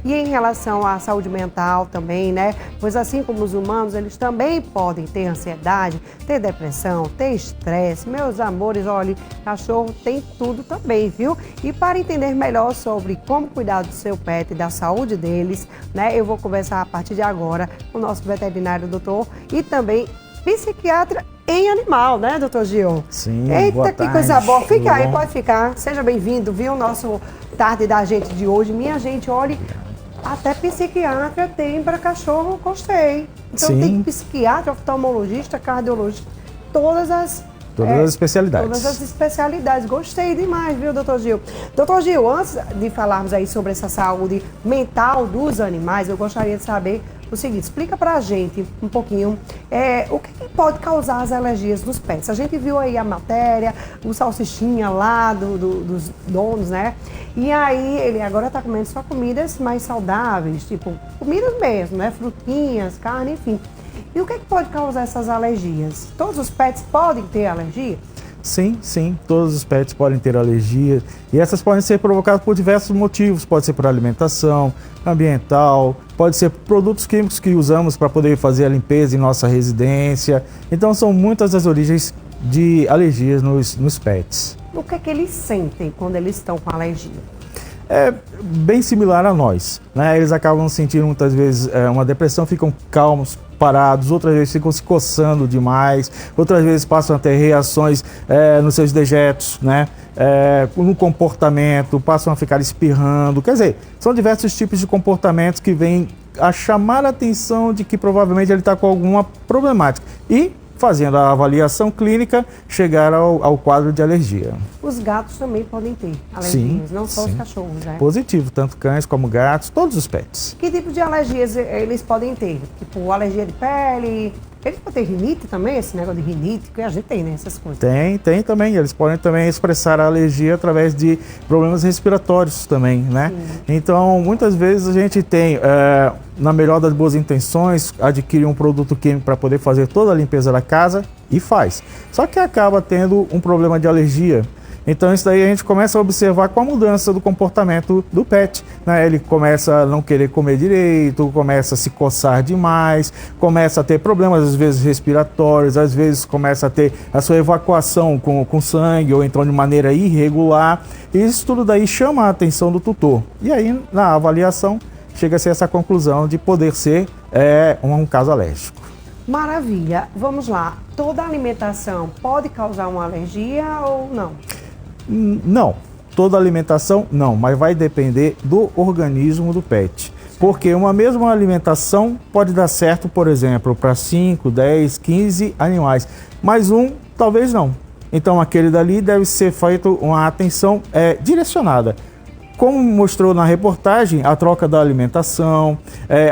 E em relação à saúde mental também, né? Pois assim como os humanos, eles também podem ter ansiedade, ter depressão, ter estresse. Meus amores, olha, cachorro tem tudo também, viu? E para entender melhor sobre como cuidar do seu pet e da saúde deles, né? Eu vou conversar a partir de agora com o nosso veterinário doutor e também psiquiatra em animal, né, doutor Gil? Sim, eita, boa que tarde, coisa boa. Fica aí, bom? pode ficar. Seja bem-vindo, viu? Nosso Tarde da Gente de hoje. Minha gente, olha, até psiquiatra tem para cachorro, gostei. Então Sim. tem psiquiatra, oftalmologista, cardiologista, todas as especialidades. Todas as especialidades. Gostei demais, viu, doutor Gil? Doutor Gil, antes de falarmos aí sobre essa saúde mental dos animais, eu gostaria de saber o seguinte, explica pra gente um pouquinho o que pode causar as alergias dos pets. A gente viu aí a matéria, o salsichinha lá dos donos, né? E aí ele agora tá comendo só comidas mais saudáveis, tipo comidas mesmo, né? Frutinhas, carne, enfim. E o que pode causar essas alergias? Todos os pets podem ter alergia? Sim, sim, todos os pets podem ter alergia e essas podem ser provocadas por diversos motivos. Pode ser por alimentação, ambiental, pode ser por produtos químicos que usamos para poder fazer a limpeza em nossa residência. Então são muitas as origens de alergias nos pets. O que é que eles sentem quando eles estão com alergia? É bem similar a nós, né? Eles acabam sentindo muitas vezes uma depressão, ficam calmos, parados, outras vezes ficam se coçando demais, outras vezes passam a ter reações nos seus dejetos, né? No comportamento, passam a ficar espirrando, quer dizer, são diversos tipos de comportamentos que vêm a chamar a atenção de que provavelmente ele está com alguma problemática e, fazendo a avaliação clínica, chegar ao quadro de alergia. Os gatos também podem ter alergias, Sim, não só sim. os cachorros, né? Positivo, tanto cães como gatos, todos os pets. Que tipo de alergias eles podem ter? Tipo, alergia de pele? Eles podem ter rinite também, esse negócio de rinite, que a gente tem, né, essas coisas. Tem também. Eles podem também expressar a alergia através de problemas respiratórios também, né? Sim. Então, muitas vezes a gente tem, na melhor das boas intenções, adquirir um produto químico para poder fazer toda a limpeza da casa e faz. Só que acaba tendo um problema de alergia. Então isso daí a gente começa a observar com a mudança do comportamento do pet, né? Ele começa a não querer comer direito, começa a se coçar demais, começa a ter problemas às vezes respiratórios, às vezes começa a ter a sua evacuação com sangue ou então de maneira irregular. E isso tudo daí chama a atenção do tutor. E aí na avaliação chega-se a essa conclusão de poder ser um caso alérgico. Maravilha. Vamos lá. Toda alimentação pode causar uma alergia ou não? Não, toda alimentação não, mas vai depender do organismo do pet. Porque uma mesma alimentação pode dar certo, por exemplo, para 5, 10, 15 animais, mas um talvez não. Então aquele dali deve ser feito uma atenção direcionada. Como mostrou na reportagem, a troca da alimentação,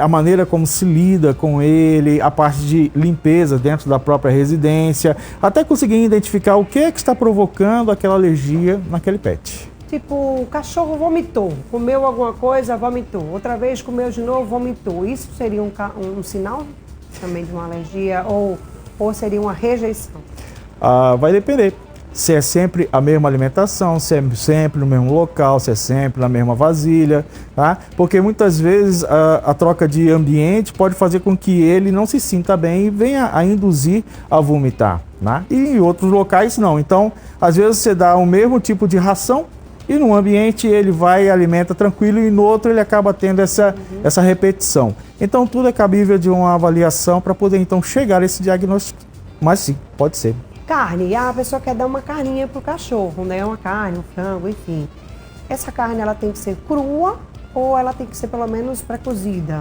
a maneira como se lida com ele, a parte de limpeza dentro da própria residência, até conseguir identificar o que é que está provocando aquela alergia naquele pet. Tipo, o cachorro vomitou, comeu alguma coisa, vomitou. Outra vez comeu de novo, vomitou. Isso seria um sinal também de uma alergia ou seria uma rejeição? Vai depender. Se é sempre a mesma alimentação, se é sempre no mesmo local, se é sempre na mesma vasilha, tá? Porque muitas vezes a troca de ambiente pode fazer com que ele não se sinta bem e venha a induzir a vomitar, né? E em outros locais não. Então, às vezes você dá o mesmo tipo de ração e num ambiente ele vai e alimenta tranquilo e no outro ele acaba tendo essa repetição. Então, tudo é cabível de uma avaliação para poder então chegar a esse diagnóstico. Mas sim, pode ser. Carne, a pessoa quer dar uma carninha pro cachorro, né? Uma carne, um frango, enfim. Essa carne, ela tem que ser crua ou ela tem que ser pelo menos pré-cozida?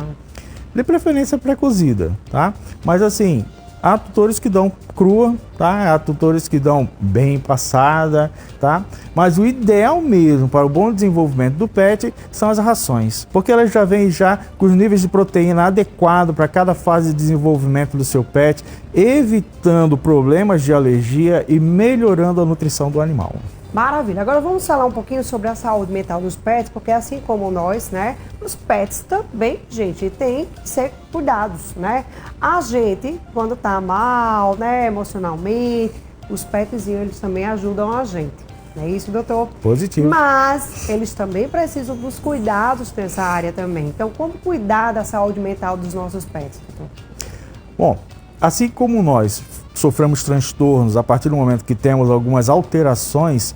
De preferência pré-cozida, tá? Mas assim, há tutores que dão crua, tá? Há tutores que dão bem passada, tá? Mas o ideal mesmo para o bom desenvolvimento do pet são as rações, porque elas já vêm já com os níveis de proteína adequados para cada fase de desenvolvimento do seu pet, evitando problemas de alergia e melhorando a nutrição do animal. Maravilha. Agora vamos falar um pouquinho sobre a saúde mental dos pets, porque assim como nós, né, os pets também, gente, tem que ser cuidados, né? A gente, quando tá mal, né, emocionalmente, os pets, eles também ajudam a gente. Não é isso, doutor? Positivo. Mas eles também precisam dos cuidados nessa área também. Então, como cuidar da saúde mental dos nossos pets, doutor? Bom, assim como nós sofremos transtornos a partir do momento que temos algumas alterações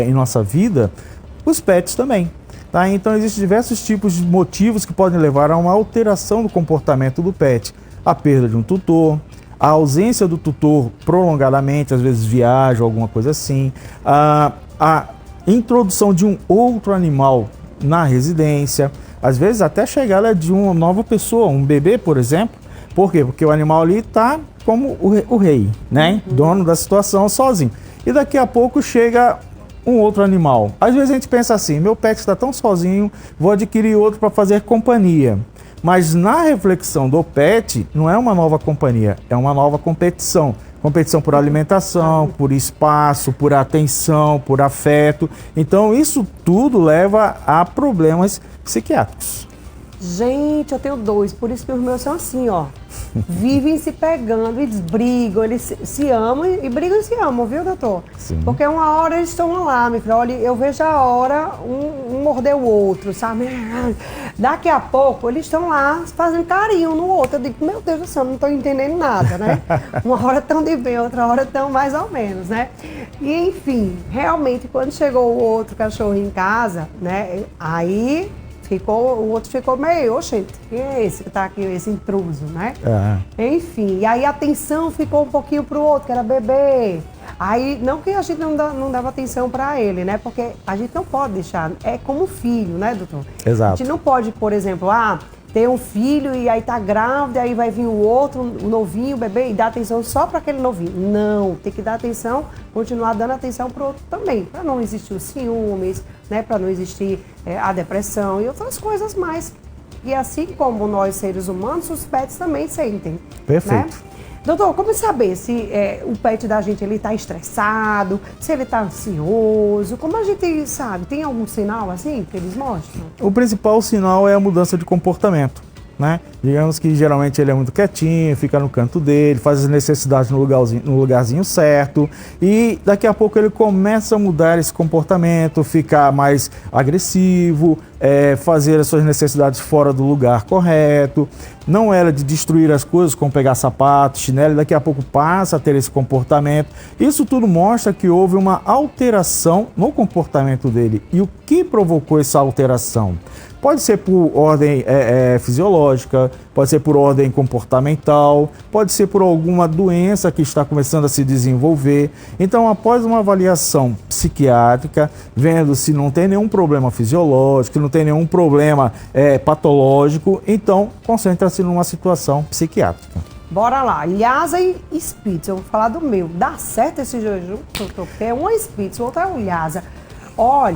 em nossa vida, os pets também. Tá? Então, existem diversos tipos de motivos que podem levar a uma alteração do comportamento do pet. A perda de um tutor, a ausência do tutor prolongadamente, às vezes viaja, alguma coisa assim, a introdução de um outro animal na residência, às vezes até a chegada de uma nova pessoa, um bebê, por exemplo. Por quê? Porque o animal ali está como o rei, né? Dono da situação sozinho. E daqui a pouco chega um outro animal. Às vezes a gente pensa assim, meu pet está tão sozinho, vou adquirir outro para fazer companhia. Mas na reflexão do pet, não é uma nova companhia, é uma nova competição. Competição por alimentação, por espaço, por atenção, por afeto. Então isso tudo leva a problemas psiquiátricos. Gente, eu tenho 2, por isso que os meus são assim, ó. Vivem se pegando, eles brigam, eles se amam e brigam e se amam, viu, doutor? Sim. Porque uma hora eles estão lá, meu filho, olha, eu vejo a hora um morder o outro, sabe? Daqui a pouco eles estão lá fazendo carinho um no outro. Eu digo, meu Deus do céu, não estou entendendo nada, né? Uma hora estão de bem, outra hora estão mais ou menos, né? E enfim, realmente, quando chegou o outro cachorro em casa, né? Aí o outro ficou meio, oxente, quem é esse que tá aqui, esse intruso, né? Enfim, e aí a atenção ficou um pouquinho pro outro, que era bebê. Aí, não que a gente não dava atenção para ele, né? Porque a gente não pode deixar, é como filho, né, doutor? Exato. A gente não pode, por exemplo, ter um filho e aí tá grávida, aí vai vir o outro, o novinho, o bebê, e dar atenção só para aquele novinho. Não, tem que dar atenção, continuar dando atenção pro outro também, para não existir os ciúmes, né? Para não existir a depressão e outras coisas mais. E assim como nós, seres humanos, os pets também sentem. Perfeito. Né? Doutor, como saber se o pet da gente ele está estressado, se ele está ansioso? Como a gente sabe? Tem algum sinal assim que eles mostram? O principal sinal é a mudança de comportamento, né? Digamos que geralmente ele é muito quietinho, fica no canto dele, faz as necessidades no lugarzinho certo e daqui a pouco ele começa a mudar esse comportamento, ficar mais agressivo, fazer as suas necessidades fora do lugar correto, não era de destruir as coisas como pegar sapato, chinelo, daqui a pouco passa a ter esse comportamento. Isso tudo mostra que houve uma alteração no comportamento dele. E o que provocou essa alteração? Pode ser por ordem fisiológica, pode ser por ordem comportamental, pode ser por alguma doença que está começando a se desenvolver. Então, após uma avaliação psiquiátrica, vendo se não tem nenhum problema fisiológico, não tem nenhum problema patológico, então concentra-se numa situação psiquiátrica. Bora lá, Lhasa e Spitz, eu vou falar do meu. Dá certo esse jejum, doutor? Porque um é Spitz, o outro é o Lhasa. Olha,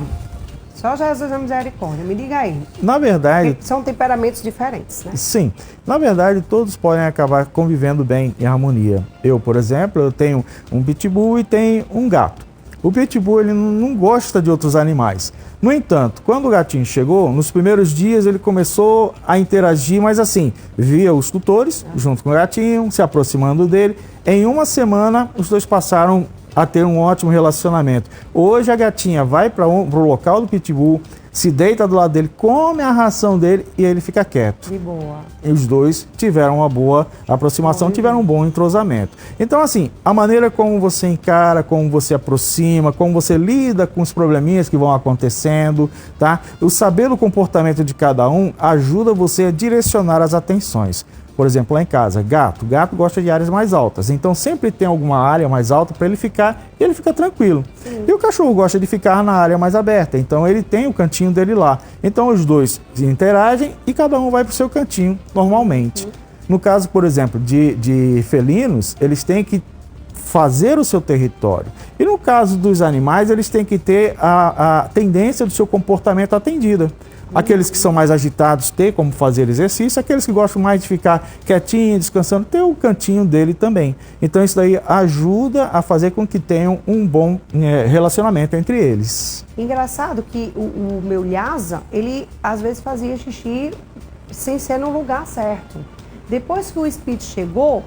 só Jesus é misericórdia, me diga aí. Na verdade... Porque são temperamentos diferentes, né? Sim. Na verdade, todos podem acabar convivendo bem em harmonia. Eu, por exemplo, eu tenho um pitbull e tenho um gato. O pitbull ele não gosta de outros animais. No entanto, quando o gatinho chegou, nos primeiros dias ele começou a interagir, mas assim, via os tutores junto com o gatinho, se aproximando dele. Em uma semana, os dois passaram a ter um ótimo relacionamento. Hoje a gatinha vai para o local do pitbull, se deita do lado dele, come a ração dele e ele fica quieto. De boa. E os dois tiveram uma boa aproximação, tiveram um bom entrosamento. Então, assim, a maneira como você encara, como você aproxima, como você lida com os probleminhas que vão acontecendo, tá? O saber do comportamento de cada um ajuda você a direcionar as atenções. Por exemplo, lá em casa, gato gosta de áreas mais altas, então sempre tem alguma área mais alta para ele ficar e ele fica tranquilo. Sim. E o cachorro gosta de ficar na área mais aberta, então ele tem o cantinho dele lá. Então os dois interagem e cada um vai para o seu cantinho normalmente. No caso, por exemplo, de felinos, eles têm que fazer o seu território. E no caso dos animais, eles têm que ter a tendência do seu comportamento atendida. Aqueles que são mais agitados ter como fazer exercício, aqueles que gostam mais de ficar quietinho, descansando, ter o cantinho dele também. Então isso daí ajuda a fazer com que tenham um bom relacionamento entre eles. Engraçado que o meu Lhasa, ele às vezes fazia xixi sem ser no lugar certo. Depois que o Spitz chegou,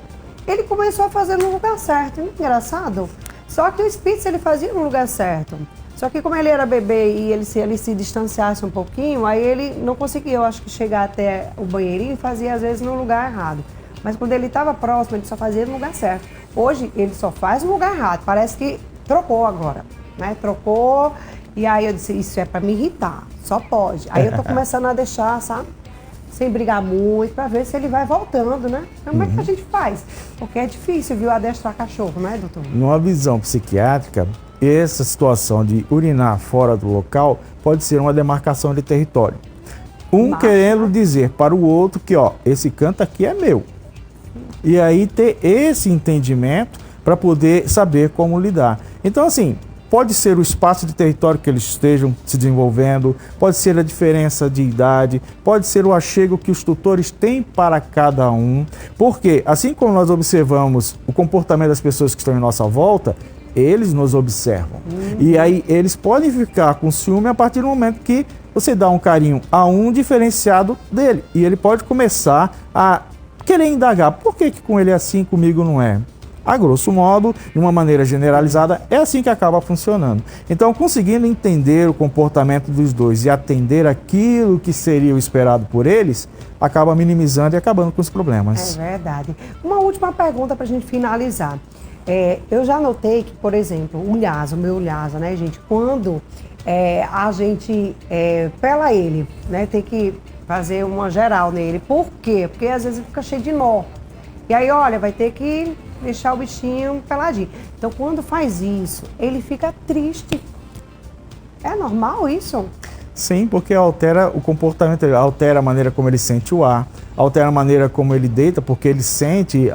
ele começou a fazer no lugar certo. Engraçado. Só que o Spitz ele fazia no lugar certo. Só que como ele era bebê e ele se distanciasse um pouquinho, aí ele não conseguia, eu acho que chegar até o banheirinho e fazia às vezes no lugar errado. Mas quando ele estava próximo, ele só fazia no lugar certo. Hoje ele só faz no lugar errado, parece que trocou agora, né? Trocou e aí eu disse, isso é para me irritar, só pode. Aí eu tô começando a deixar, sabe? Sem brigar muito, para ver se ele vai voltando, né? Então, como é que a gente faz? Porque é difícil, viu, adestrar cachorro, né, doutor? Numa visão psiquiátrica, essa situação de urinar fora do local pode ser uma demarcação de território. Querendo dizer para o outro que, ó, esse canto aqui é meu. E aí ter esse entendimento para poder saber como lidar. Então, assim, pode ser o espaço de território que eles estejam se desenvolvendo, pode ser a diferença de idade, pode ser o achego que os tutores têm para cada um, porque assim como nós observamos o comportamento das pessoas que estão em nossa volta, eles nos observam. E aí eles podem ficar com ciúme a partir do momento que você dá um carinho a um diferenciado dele. E ele pode começar a querer indagar, por que com ele é assim, comigo não é? A grosso modo, de uma maneira generalizada, é assim que acaba funcionando. Então, conseguindo entender o comportamento dos dois e atender aquilo que seria o esperado por eles, acaba minimizando e acabando com os problemas. É verdade. Uma última pergunta para a gente finalizar. Eu já notei que, por exemplo, o meu Lhasa, né, gente, quando a gente pela ele, né, tem que fazer uma geral nele. Por quê? Porque às vezes fica cheio de nó. E aí, olha, vai ter que deixar o bichinho peladinho. Então, quando faz isso, ele fica triste. É normal isso? Sim, porque altera o comportamento, altera a maneira como ele sente o ar, altera a maneira como ele deita, porque ele sente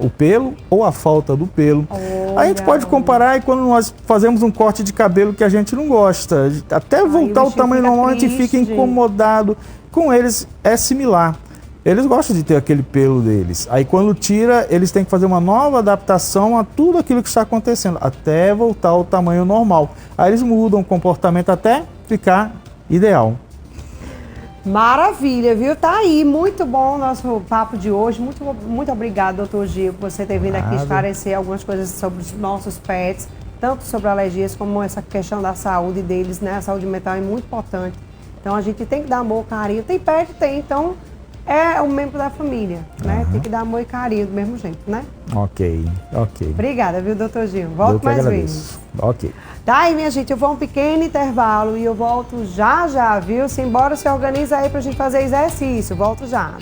o pelo ou a falta do pelo. A gente pode comparar e quando nós fazemos um corte de cabelo que a gente não gosta, até voltar ao tamanho normal, a gente fica incomodado. Com eles é similar. Eles gostam de ter aquele pelo deles. Aí quando tira, eles têm que fazer uma nova adaptação a tudo aquilo que está acontecendo, até voltar ao tamanho normal. Aí eles mudam o comportamento até ficar ideal. Maravilha, viu? Tá aí, muito bom o nosso papo de hoje. Muito obrigado, doutor Gil, por você ter vindo aqui esclarecer algumas coisas sobre os nossos pets, tanto sobre alergias como essa questão da saúde deles, né? A saúde mental é muito importante. Então a gente tem que dar amor, carinho. Tem pet, tem, então é um membro da família, né? Tem que dar amor e carinho do mesmo jeito, né? Ok. Obrigada, viu, doutor Gil? Volto mais vezes. Ok. Tá aí, minha gente, eu vou um pequeno intervalo e eu volto já, viu? Simbora, se organiza aí pra gente fazer exercício. Volto já.